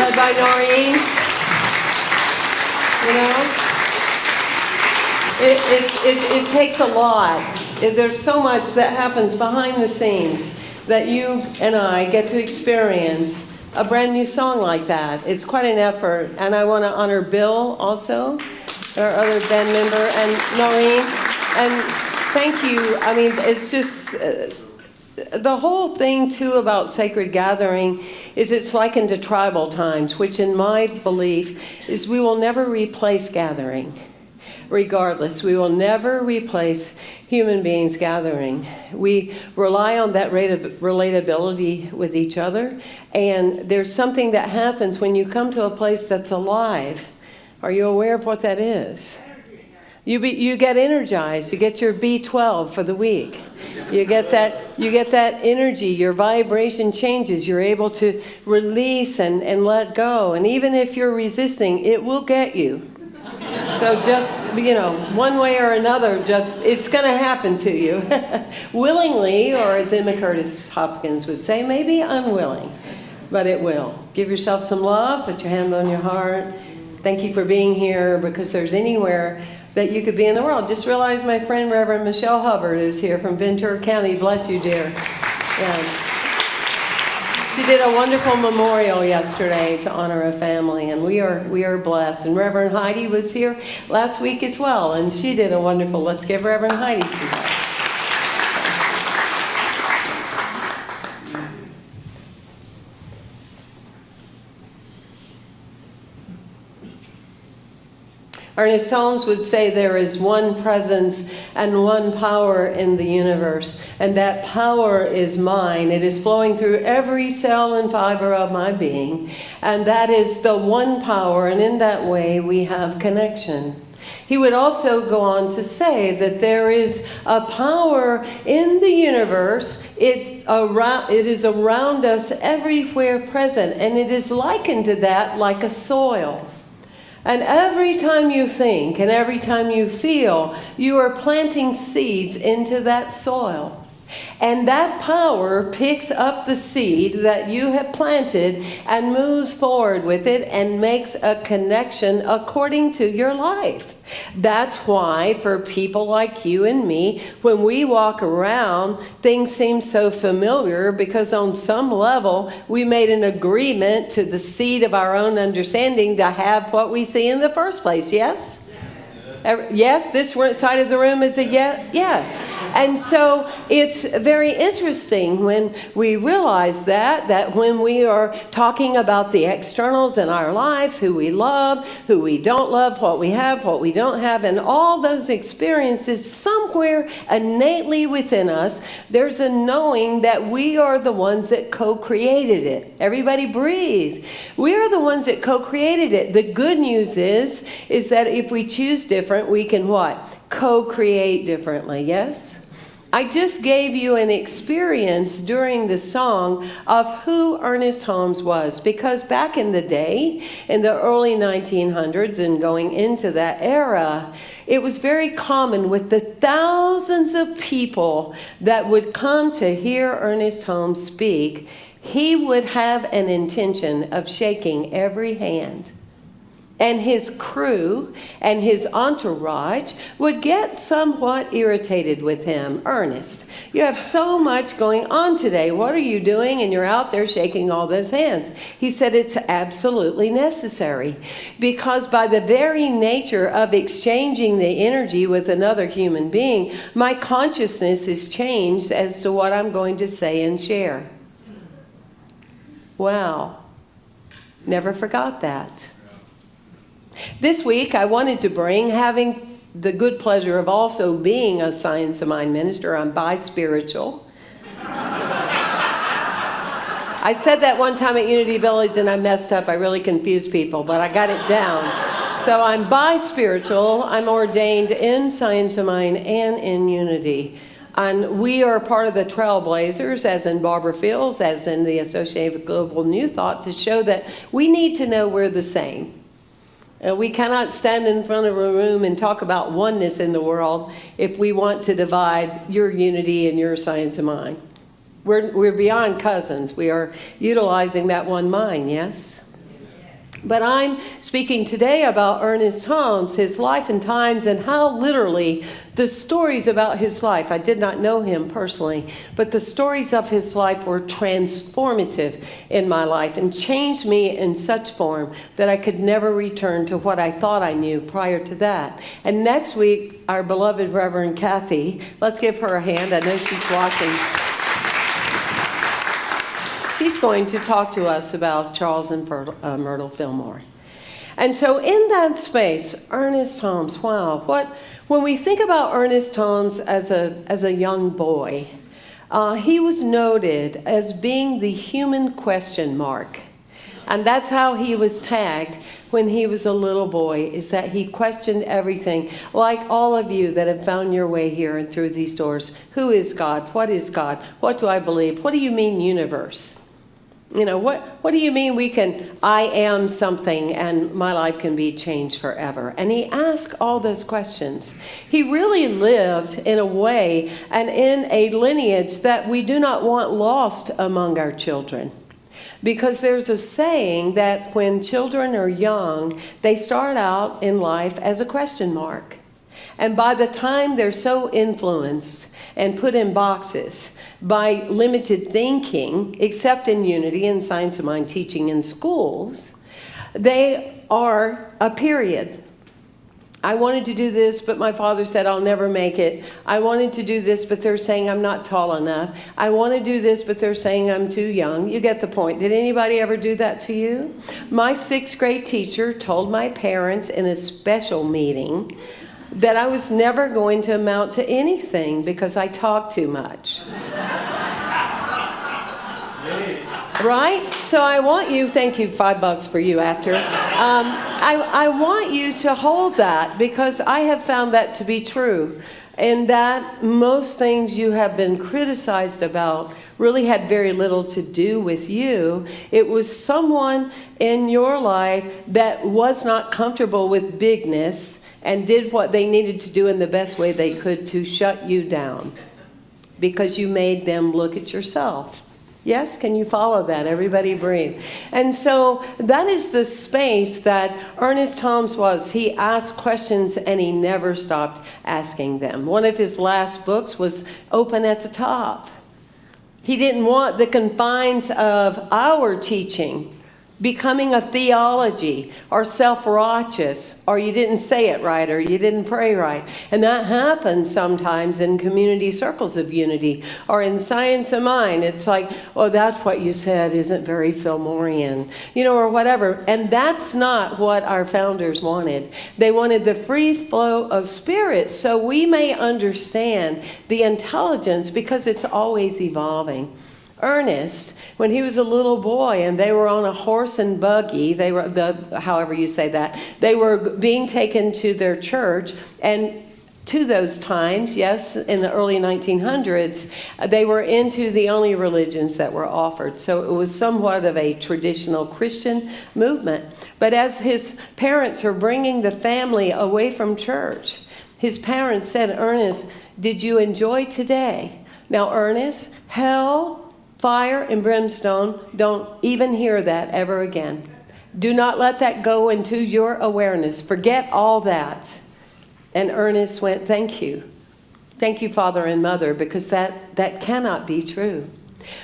led by Noreen. You know? It takes a lot. There's so much that happens behind the scenes that you and I get to experience a brand new song like that. It's quite an effort, and I want to honor Bill also, our other band member, and Noreen. And thank you. I mean, it's just the whole thing too about sacred gathering is it's likened to tribal times, which in my belief is we will never replace gathering. Regardless, we will never replace human beings gathering. We rely on that relatability with each other, and there's something that happens when you come to a place that's alive. Are you aware of what that is? You get energized. You get your B12 for the week. You get that energy. Your vibration changes. You're able to release and let go. And even if you're resisting, it will get you. So just, one way or another, it's going to happen to you. Willingly, or as Emma Curtis Hopkins would say, maybe unwilling, but it will. Give yourself some love, put your hand on your heart. Thank you for being here, because there's anywhere that you could be in the world. Just realize my friend Reverend Michelle Hubbard is here from Ventura County. Bless you, dear. Yeah. She did a wonderful memorial yesterday to honor a family, and we are blessed. And Reverend Heidi was here last week as well, and she did a wonderful. Let's give Reverend Heidi some help. Ernest Holmes would say there is one presence and one power in the universe, and that power is mine. It is flowing through every cell and fiber of my being, and that is the one power, and in that way we have connection. He would also go on to say that there is a power in the universe. It is around us, everywhere present, and it is likened to that like a soil. And every time you think and every time you feel, you are planting seeds into that soil. And that power picks up the seed that you have planted and moves forward with it and makes a connection according to your life. That's why for people like you and me, when we walk around, things seem so familiar, because on some level we made an agreement to the seed of our own understanding to have what we see in the first place. Yes? Yes, this side of the room is a yes. And so it's very interesting when we realize that when we are talking about the externals in our lives, who we love, who we don't love, what we have, what we don't have, and all those experiences, somewhere innately within us, there's a knowing that we are the ones that co-created it. Everybody breathe. We are the ones that co-created it. The good news is that if we choose different, we can what? Co-create differently, yes? I just gave you an experience during the song of who Ernest Holmes was, because back in the day, in the early 1900s and going into that era, it was very common with the thousands of people that would come to hear Ernest Holmes speak, he would have an intention of shaking every hand. And his crew and his entourage would get somewhat irritated with him. Ernest, you have so much going on today. What are you doing? And you're out there shaking all those hands. He said it's absolutely necessary, because by the very nature of exchanging the energy with another human being, my consciousness is changed as to what I'm going to say and share. Wow. Never forgot that. This week, I wanted to bring, having the good pleasure of also being a Science of Mind minister, I'm bi-spiritual. I said that one time at Unity Village and I messed up. I really confused people, but I got it down. So I'm bi-spiritual. I'm ordained in Science of Mind and in Unity. And we are part of the Trailblazers, as in Barbara Fields, as in the Associated with Global New Thought, to show that we need to know we're the same. We cannot stand in front of a room and talk about oneness in the world if we want to divide your unity and your Science of Mind. We're beyond cousins. We are utilizing that one mind, yes? But I'm speaking today about Ernest Holmes, his life and times, and how literally the stories about his life, I did not know him personally, but the stories of his life were transformative in my life and changed me in such form that I could never return to what I thought I knew prior to that. And next week, our beloved Reverend Kathy, let's give her a hand. I know she's watching. She's going to talk to us about Charles and Myrtle Fillmore. And so in that space, Ernest Holmes, wow, when we think about Ernest Holmes as a young boy, he was noted as being the human question mark. And that's how he was tagged when he was a little boy, is that he questioned everything, like all of you that have found your way here and through these doors. Who is God? What is God? What do I believe? What do you mean universe? You know, what do you mean I am something and my life can be changed forever? And he asked all those questions. He really lived in a way and in a lineage that we do not want lost among our children. Because there's a saying that when children are young, they start out in life as a question mark. And by the time they're so influenced and put in boxes by limited thinking, except in Unity and Science of Mind teaching in schools, they are a period. I wanted to do this, but my father said I'll never make it. I wanted to do this, but they're saying I'm not tall enough. I want to do this, but they're saying I'm too young. You get the point. Did anybody ever do that to you? My 6th grade teacher told my parents in a special meeting that I was never going to amount to anything because I talked too much. Right? So I want you, thank you, $5 for you after. I want you to hold that because I have found that to be true. And that most things you have been criticized about really had very little to do with you. It was someone in your life that was not comfortable with bigness and did what they needed to do in the best way they could to shut you down because you made them look at yourself. Yes? Can you follow that? Everybody breathe. And so that is the space that Ernest Holmes was. He asked questions and he never stopped asking them. One of his last books was Open at the Top. He didn't want the confines of our teaching becoming a theology or self-righteous, or you didn't say it right, or you didn't pray right. And that happens sometimes in community circles of unity, or in Science of Mind. It's like, oh, that's what you said isn't very Fillmorean, or whatever. And that's not what our founders wanted. They wanted the free flow of spirit so we may understand the intelligence because it's always evolving. Ernest, when he was a little boy and they were on a horse and buggy, however you say that, they were being taken to their church, and to those times, yes, in the early 1900s, they were into the only religions that were offered. So it was somewhat of a traditional Christian movement. But as his parents are bringing the family away from church, his parents said, Ernest, did you enjoy today? Now, Ernest, hell, fire, and brimstone, don't even hear that ever again. Do not let that go into your awareness. Forget all that. And Ernest went, thank you. Thank you, Father and Mother, because that cannot be true.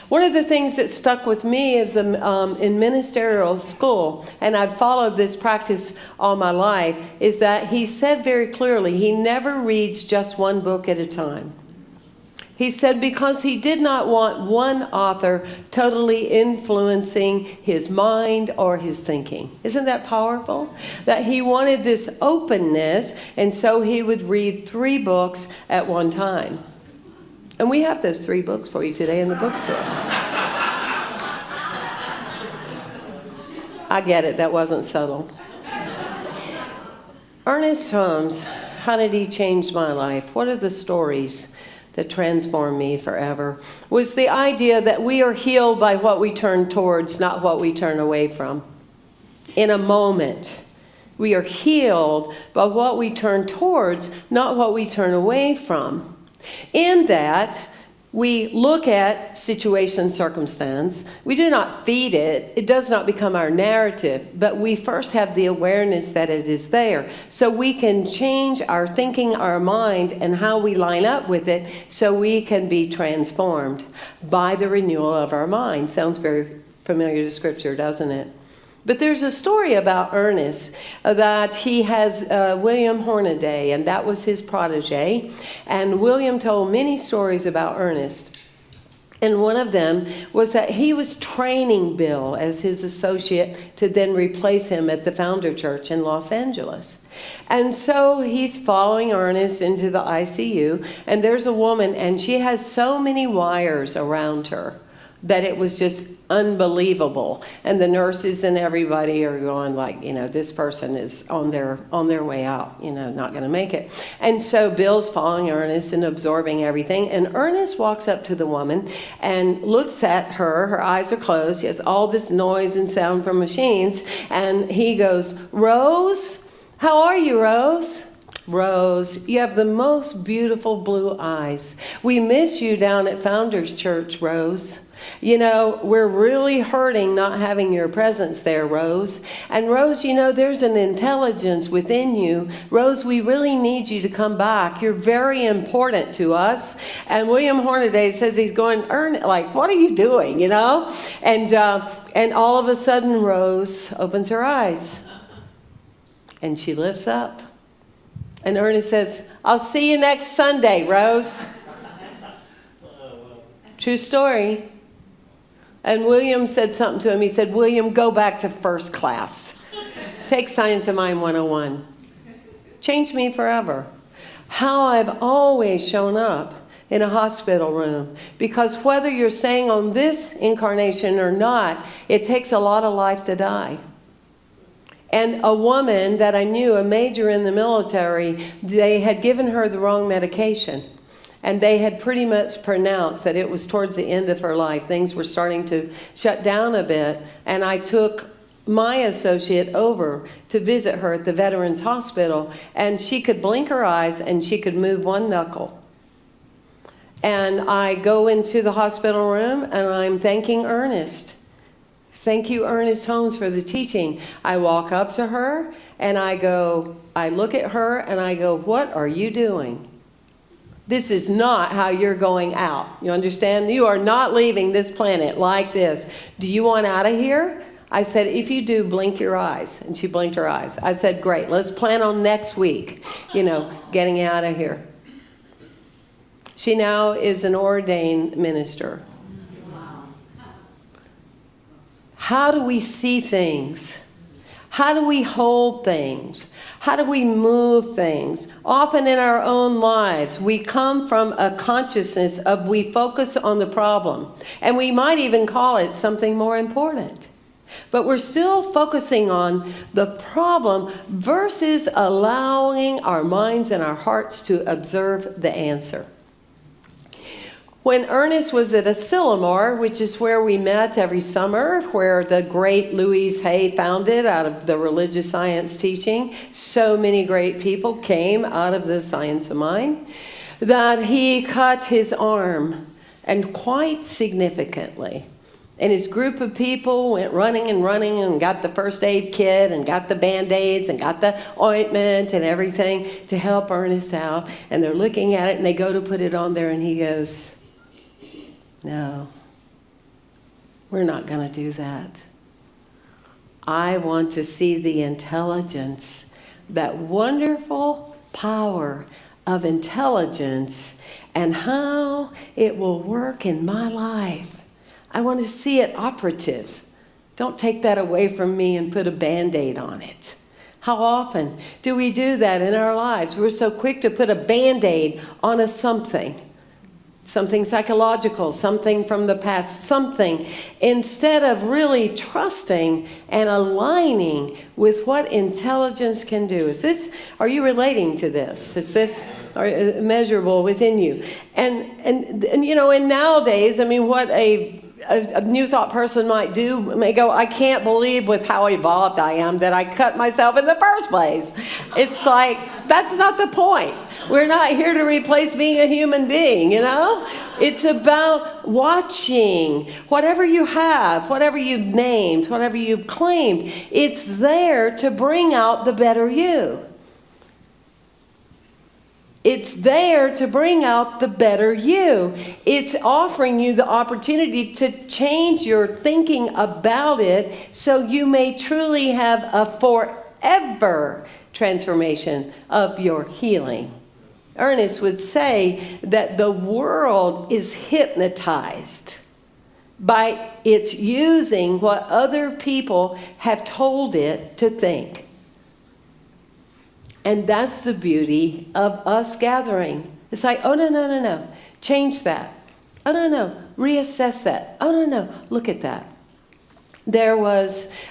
One of the things that stuck with me is in ministerial school, and I've followed this practice all my life, is that he said very clearly he never reads just one book at a time. He said because he did not want one author totally influencing his mind or his thinking. Isn't that powerful? That he wanted this openness, and so he would read 3 books at one time. And we have those 3 books for you today in the bookstore. I get it, that wasn't subtle. Ernest Holmes, how did he change my life? What are the stories that transformed me forever? Was the idea that we are healed by what we turn towards, not what we turn away from. In a moment, we are healed by what we turn towards, not what we turn away from. In that, We look at situation, circumstance. We do not feed it. It does not become our narrative, but we first have the awareness that it is there. So we can change our thinking, our mind, and how we line up with it so we can be transformed by the renewal of our mind. Sounds very familiar to Scripture, doesn't it? But there's a story about Ernest that he has William Hornaday, and that was his protege. And William told many stories about Ernest. And one of them was that he was training Bill as his associate to then replace him at the Founder Church in Los Angeles. And so he's following Ernest into the ICU, and there's a woman, and she has so many wires around her that it was just unbelievable. And the nurses and everybody are going like, this person is on their way out, not going to make it. And so Bill's following Ernest and absorbing everything. And Ernest walks up to the woman and looks at her. Her eyes are closed. She has all this noise and sound from machines. And he goes, "Rose, how are you, Rose? Rose, you have the most beautiful blue eyes. We miss you down at Founders Church, Rose. We're really hurting not having your presence there, Rose. And Rose, there's an intelligence within you. Rose, we really need you to come back. You're very important to us." And William Hornaday says he's going, like, what are you doing, And all of a sudden, Rose opens her eyes. And she lifts up. And Ernest says, "I'll see you next Sunday, Rose." True story. And William said something to him. He said, "William, go back to first class. Take Science of Mind 101. Changed me forever. How I've always shown up in a hospital room. Because whether you're staying on this incarnation or not, it takes a lot of life to die. And a woman that I knew, a major in the military, they had given her the wrong medication. And they had pretty much pronounced that it was towards the end of her life. Things were starting to shut down a bit. And I took my associate over to visit her at the Veterans Hospital. And she could blink her eyes and she could move one knuckle. And I go into the hospital room and I'm thanking Ernest. Thank you, Ernest Holmes, for the teaching. I walk up to her and I look at her and I go, "What are you doing? This is not how you're going out. You understand? You are not leaving this planet like this. Do you want out of here?" I said, "If you do, blink your eyes." And she blinked her eyes. I said, "Great, let's plan on next week, getting out of here." She now is an ordained minister. How do we see things? How do we hold things? How do we move things? Often in our own lives, we come from a consciousness of we focus on the problem. And we might even call it something more important. But we're still focusing on the problem versus allowing our minds and our hearts to observe the answer. When Ernest was at Asilomar, which is where we met every summer, where the great Louise Hay founded out of the religious science teaching, so many great people came out of the Science of Mind, that he cut his arm, and quite significantly. And his group of people went running and got the first aid kit and got the Band-Aids and got the ointment and everything to help Ernest out. And they're looking at it and they go to put it on there and he goes, "No, we're not going to do that. I want to see the intelligence, that wonderful power of intelligence and how it will work in my life. I want to see it operative. Don't take that away from me and put a Band-Aid on it." How often do we do that in our lives? We're so quick to put a Band-Aid on a something psychological, something from the past, something, instead of really trusting and aligning with what intelligence can do. Are you relating to this? Is this measurable within you? And nowadays, what a New Thought person might go, "I can't believe with how evolved I am that I cut myself in the first place." It's like, that's not the point. We're not here to replace being a human being, you know? It's about watching whatever you have, whatever you've named, whatever you've claimed. It's there to bring out the better you. It's there to bring out the better you. It's offering you the opportunity to change your thinking about it so you may truly have a forever transformation of your healing. Ernest would say that the world is hypnotized by its using what other people have told it to think. And that's the beauty of us gathering. It's like, oh, no. Change that. Oh, no. Reassess that. Oh, no. Look at that.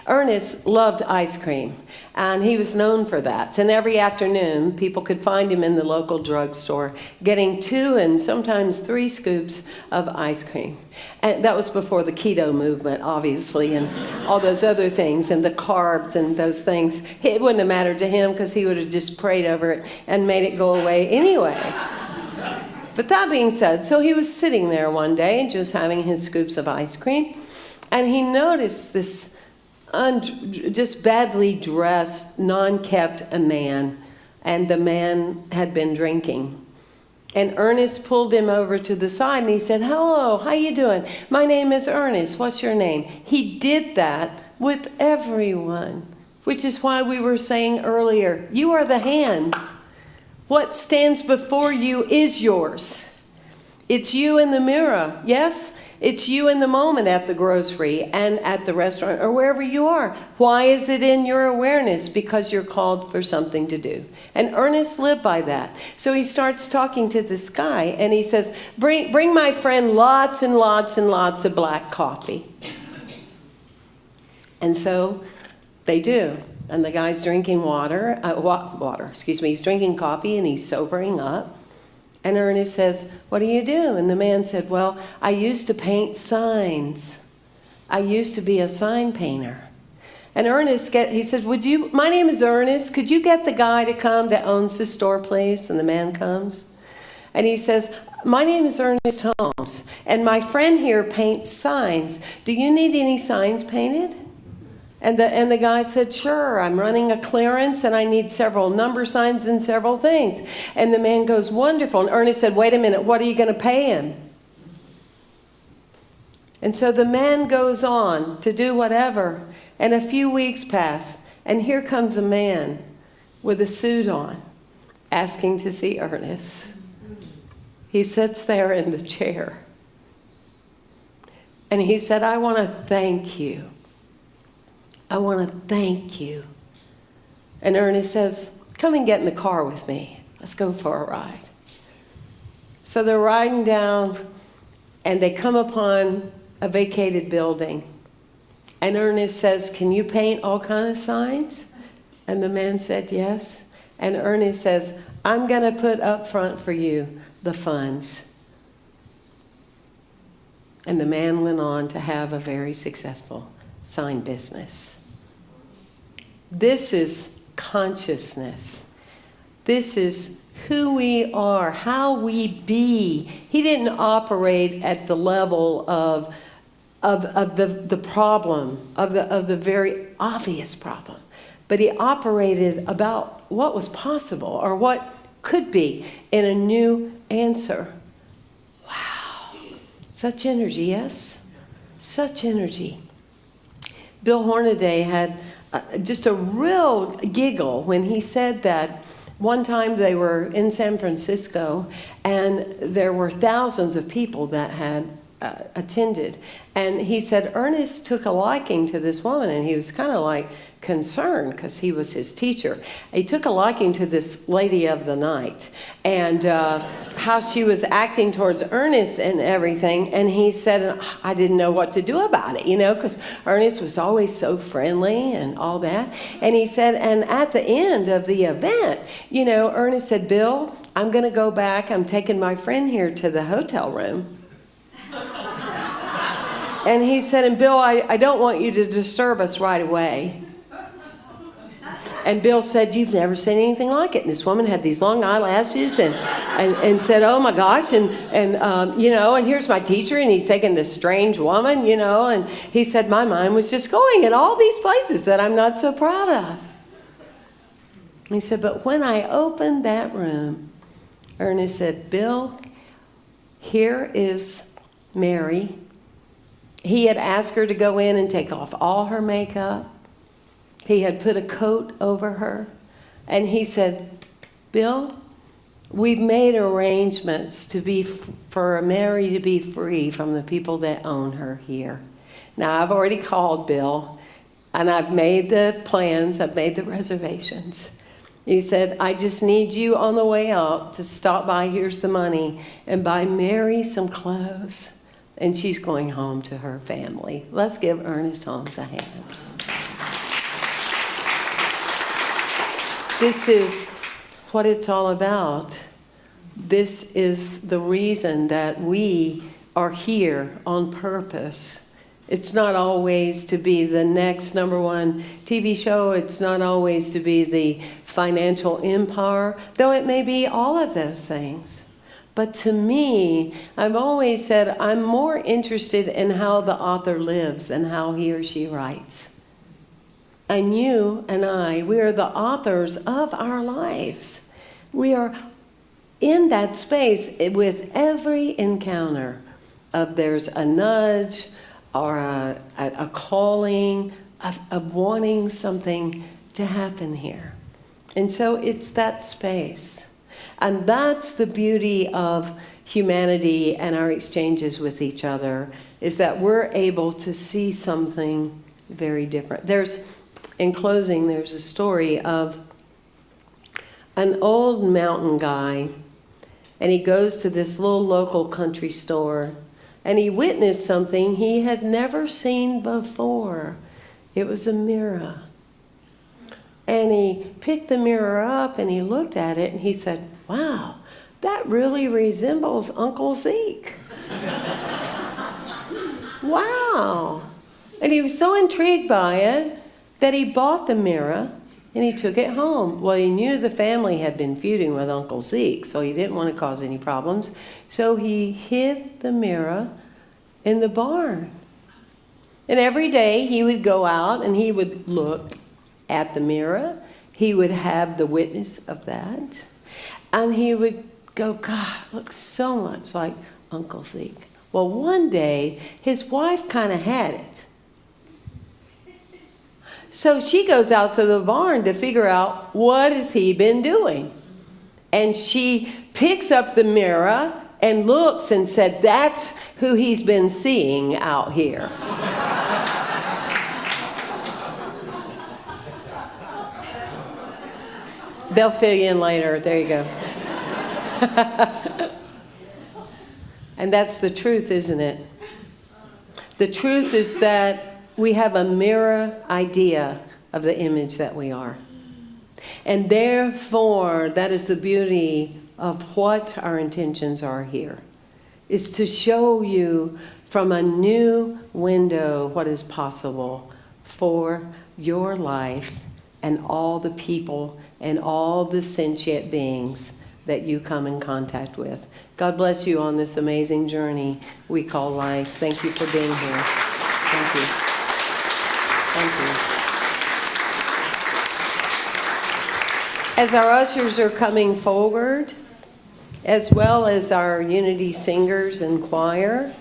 Ernest loved ice cream, and he was known for that. And every afternoon, people could find him in the local drugstore getting 2 and sometimes 3 scoops of ice cream. And that was before the keto movement, obviously, and all those other things, and the carbs and those things. It wouldn't have mattered to him because he would have just prayed over it and made it go away anyway. But that being said, so he was sitting there one day just having his scoops of ice cream, and he noticed this just badly dressed, non-kept man, and the man had been drinking. And Ernest pulled him over to the side and he said, hello, how you doing? My name is Ernest. What's your name? He did that with everyone, which is why we were saying earlier, you are the hands. What stands before you is yours. It's you in the mirror, yes? It's you in the moment at the grocery and at the restaurant or wherever you are. Why is it in your awareness? Because you're called for something to do. And Ernest lived by that. So he starts talking to this guy and he says, bring my friend lots and lots and lots of black coffee. And so they do. And the guy's drinking he's drinking coffee and he's sobering up. And Ernest says, what do you do? And the man said, well, I used to paint signs. I used to be a sign painter. And Ernest, he said, my name is Ernest. Could you get the guy to come that owns the store, please? And the man comes. And he says, my name is Ernest Holmes. And my friend here paints signs. Do you need any signs painted? And the guy said, sure, I'm running a clearance and I need several number signs and several things. And the man goes, wonderful. And Ernest said, wait a minute, what are you going to pay him? And so the man goes on to do whatever. And a few weeks pass. And here comes a man with a suit on asking to see Ernest. He sits there in the chair. And he said, I want to thank you. I want to thank you. And Ernest says, come and get in the car with me. Let's go for a ride. So they're riding down and they come upon a vacated building. And Ernest says, can you paint all kinds of signs? And the man said, yes. And Ernest says, I'm going to put up front for you the funds. And the man went on to have a very successful sign business. This is consciousness. This is who we are, how we be. He didn't operate at the level of the problem, of the very obvious problem, but he operated about what was possible or what could be in a new answer. Wow, such energy, yes? Such energy. Bill Hornaday had just a real giggle when he said that one time they were in San Francisco and there were thousands of people that had attended. And he said Ernest took a liking to this woman and he was kind of like concerned because he was his teacher. He took a liking to this lady of the night and how she was acting towards Ernest and everything. And he said, I didn't know what to do about it, because Ernest was always so friendly and all that. And he said, and at the end of the event, Ernest said, Bill, I'm going to go back. I'm taking my friend here to the hotel room. And he said, and Bill, I don't want you to disturb us right away. And Bill said, "You've never seen anything like it." And this woman had these long eyelashes and said, "Oh my gosh." And here's my teacher, and he's taking this strange woman, and he said, "My mind was just going in all these places that I'm not so proud of." He said, "But when I opened that room," Ernest said, "Bill, here is Mary." He had asked her to go in and take off all her makeup. He had put a coat over her. And he said, "Bill, we've made arrangements for Mary to be free from the people that own her here. Now, I've already called Bill, and I've made the plans, I've made the reservations." He said, "I just need you on the way out to stop by, here's the money, and buy Mary some clothes. And she's going home to her family." Let's give Ernest Holmes a hand. This is what it's all about. This is the reason that we are here on purpose. It's not always to be the next #1 TV show. It's not always to be the financial empire, though it may be all of those things. But to me, I've always said I'm more interested in how the author lives than how he or she writes. And you and I, we are the authors of our lives. We are in that space with every encounter of there's a nudge or a calling of wanting something to happen here. And so it's that space. And that's the beauty of humanity and our exchanges with each other, is that we're able to see something very different. In closing, there's a story of an old mountain guy, and he goes to this little local country store, and he witnessed something he had never seen before. It was a mirror. And he picked the mirror up, and he looked at it, and he said, "Wow, that really resembles Uncle Zeke." Wow. And he was so intrigued by it that he bought the mirror and he took it home. Well, he knew the family had been feuding with Uncle Zeke, so he didn't want to cause any problems. So he hid the mirror in the barn. And every day he would go out and he would look at the mirror. He would have the witness of that. And he would go, "God, looks so much like Uncle Zeke." Well, one day his wife kind of had it. So she goes out to the barn to figure out what has he been doing. And she picks up the mirror and looks and said, "That's who he's been seeing out here." They'll fill you in later. There you go. And that's the truth, isn't it? The truth is that we have a mirror idea of the image that we are. And therefore, that is the beauty of what our intentions are here, is to show you from a new window what is possible for your life and all the people and all the sentient beings that you come in contact with. God bless you on this amazing journey we call life. Thank you for being here. Thank you. Thank you. As our ushers are coming forward, as well as our Unity singers and choir,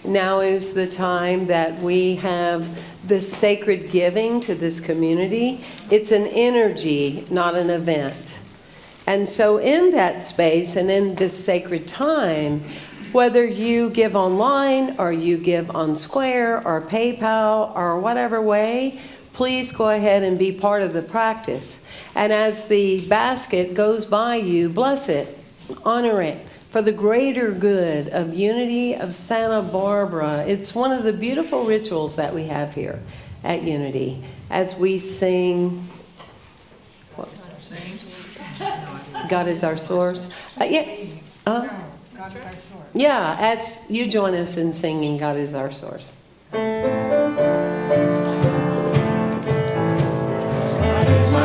now is the time that we have this sacred giving to this community. It's an energy, not an event. And so in that space and in this sacred time, whether you give online or you give on Square or PayPal or whatever way, please go ahead and be part of the practice. And as the basket goes by you, bless it, honor it for the greater good of Unity of Santa Barbara. It's one of the beautiful rituals that we have here at Unity as we sing. God is our source. God is our source. Yeah, as you join us in singing God is our source. God is my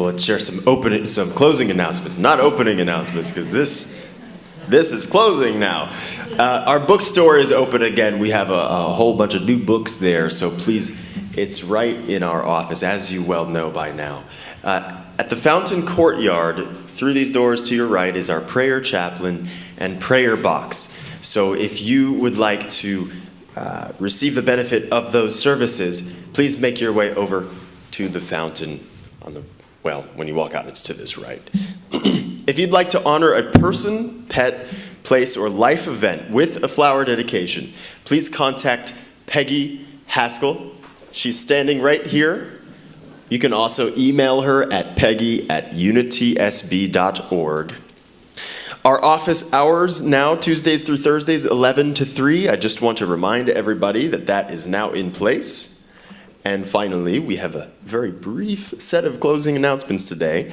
let's share some closing announcements. Not opening announcements, because this is closing now. Our bookstore is open again. We have a whole bunch of new books there, so please, it's right in our office, as you well know by now. At the Fountain Courtyard, through these doors to your right, is our prayer chaplain and prayer box. So if you would like to receive the benefit of those services, please make your way over to the fountain when you walk out, it's to this right. If you'd like to honor a person, pet, place, or life event with a flower dedication, please contact Peggy Haskell. She's standing right here. You can also email her at peggy@unitysb.org. Our office hours now, Tuesdays through Thursdays, 11 to 3. I just want to remind everybody that is now in place. And finally, we have a very brief set of closing announcements today.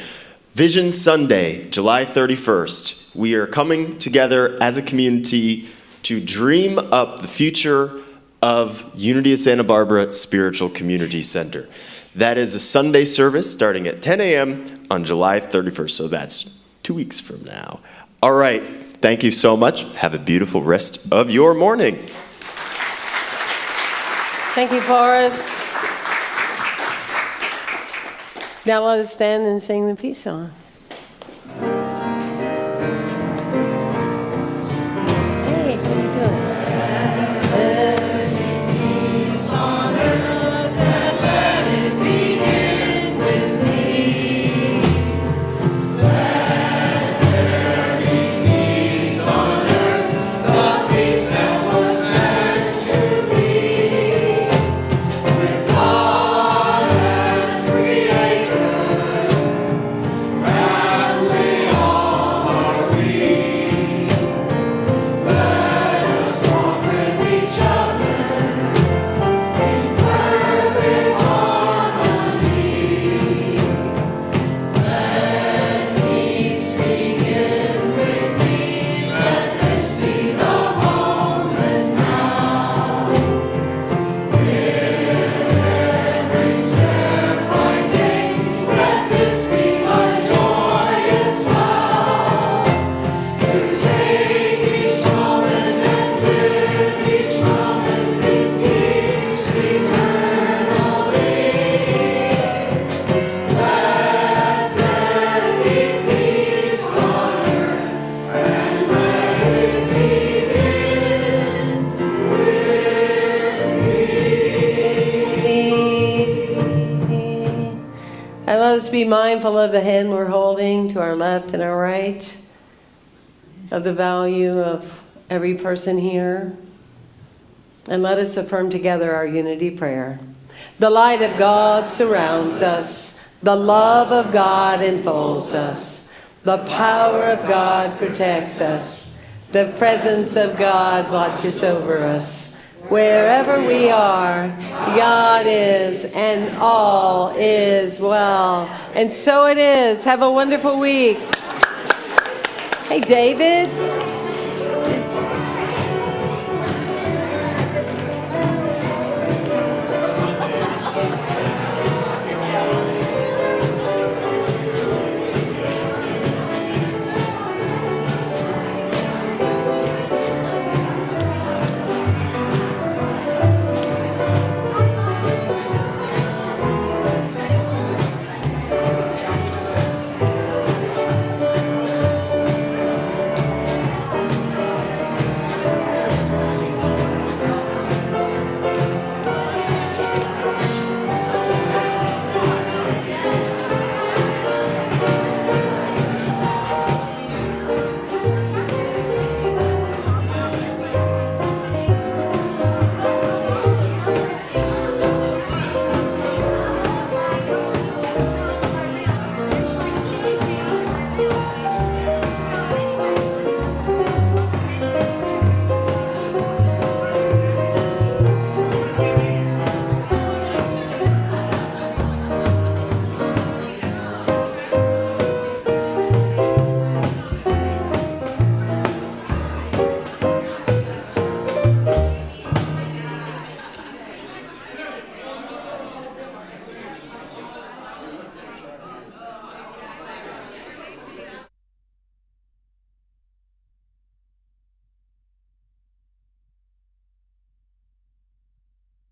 Vision Sunday, July 31st. We are coming together as a community to dream up the future of Unity of Santa Barbara Spiritual Community Center. That is a Sunday service starting at 10 a.m. on July 31st, so that's 2 weeks from now. All right, thank you so much. Have a beautiful rest of your morning. Thank you, Forrest. Now let us stand and sing the peace song. Hey, how you doing? Let us be mindful of the hand we're holding to our left and our right, of the value of every person here. And let us affirm together our unity prayer. The light of God surrounds us. The love of God enfolds us. The power of God protects us. The presence of God watches over us. Wherever we are, God is, and all is well. And so it is. Have a wonderful week. Hey, David.